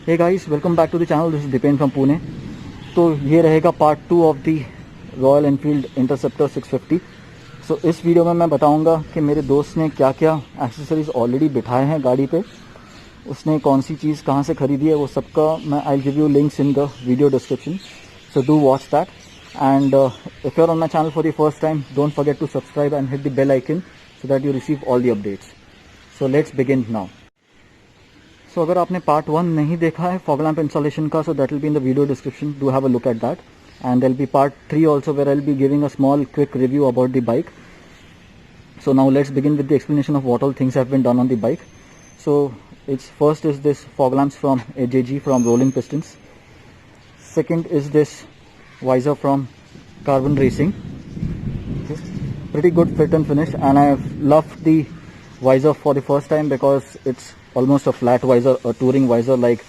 Hey guys, welcome back to the channel. This is Dipen from Pune. तो ये रहेगा part 2 of the Royal Enfield Interceptor 650। So इस video में मैं बताऊंगा कि मेरे दोस्त ने क्या क्या एक्सेसरीज ऑलरेडी बिठाए हैं गाड़ी पे, उसने कौन सी चीज़ कहाँ से खरीदी है, वो सबका मैं I give you links in the video description. So do watch that and if you are on my channel for the first time, don't forget to subscribe and hit the bell icon so that you receive all the updates. So let's begin now. So अगर आपने part 1 नहीं देखा है fog lamp installation का, so that will be in the video description. Do have a look at that and there will be part 3 also where I'll be giving a small quick review about the bike. So now let's begin with the explanation of what all things have been done on the bike. So it's first is this fog lamps from AJG from Rolling Pistons. Second is this visor from Carbon Racing. Okay. Pretty good fit and finish, and I've loved the visor for the first time because it's almost a flat visor, a touring visor like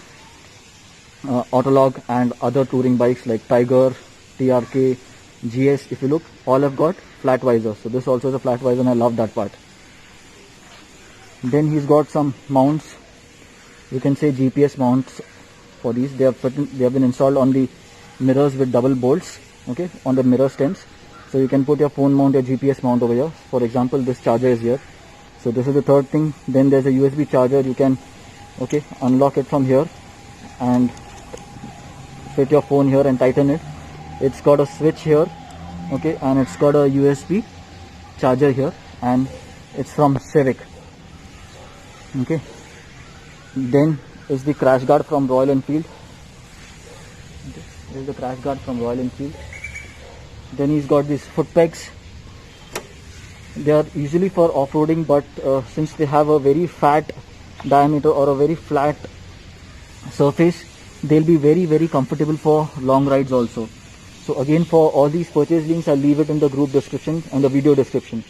Autolog and other touring bikes like Tiger, TRK, GS. If you look, all have got flat visor. So this also is a flat visor and I love that part. Then he's got some mounts, you can say GPS mounts for these. They have been installed on the mirrors with double bolts, okay, on the mirror stems. So you can put your phone mount, your GPS mount over here. For example, this charger is here. So this is the third thing. Then there's a USB charger. You can, okay, unlock it from here and fit your phone here and tighten it. It's got a switch here, okay, and it's got a USB charger here, and it's from Civic. Okay. Then is the crash guard from Royal Enfield. This is the crash guard from Royal Enfield. Then he's got these foot pegs. They are usually for off-roading, but since they have a very fat diameter or a very flat surface, they'll be very comfortable for long rides also. So again, for all these purchase links, I'll leave it in the group description and the video description.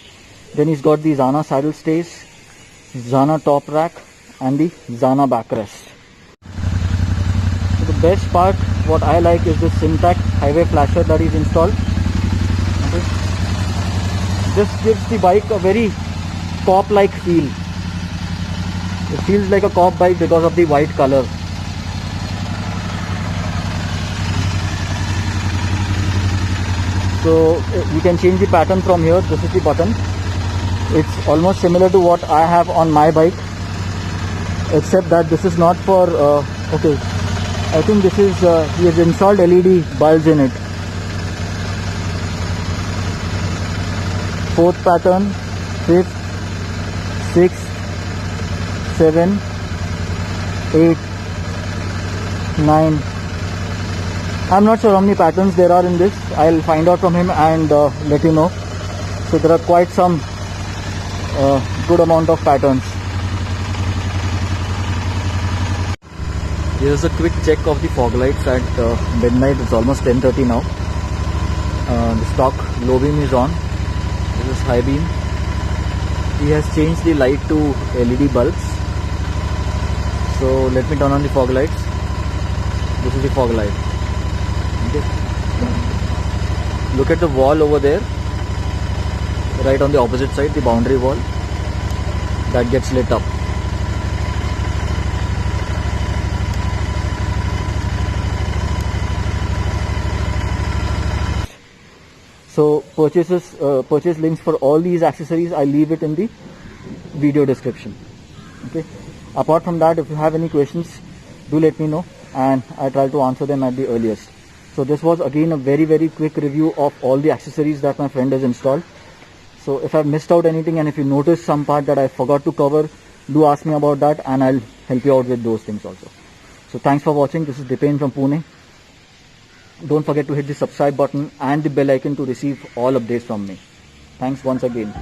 Then he's got the Zana saddle stays, Zana top rack and the Zana backrest. So the best part, what I like, is this Simtac highway flasher that he's installed. Okay. This gives the bike a very cop-like feel. It feels like a cop bike because of the white color. So you can change the pattern from here. This is the button. It's almost similar to what I have on my bike, except that this is not for okay, I think this is he has installed LED bulbs in it. Fourth pattern, fifth, sixth, 7, 8, 9. I'm not sure how many patterns there are in this. I'll find out from him and let you know. So there are quite some good amount of patterns. Here's a quick check of the fog lights at midnight. It's almost 10:30 now. The stock low beam is on. This is high beam. He has changed the light to LED bulbs. So let me turn on the fog lights. This is the fog light. Okay. Look at the wall over there, right on the opposite side, the boundary wall that gets lit up. So purchase links for all these accessories, I leave it in the video description. Okay. Apart from that, if you have any questions, do let me know and I try to answer them at the earliest. So this was again a very quick review of all the accessories that my friend has installed. So if I've missed out anything and if you notice some part that I forgot to cover, do ask me about that and I'll help you out with those things also. So thanks for watching. This is Dipen from Pune. Don't forget to hit the subscribe button and the bell icon to receive all updates from me. Thanks once again.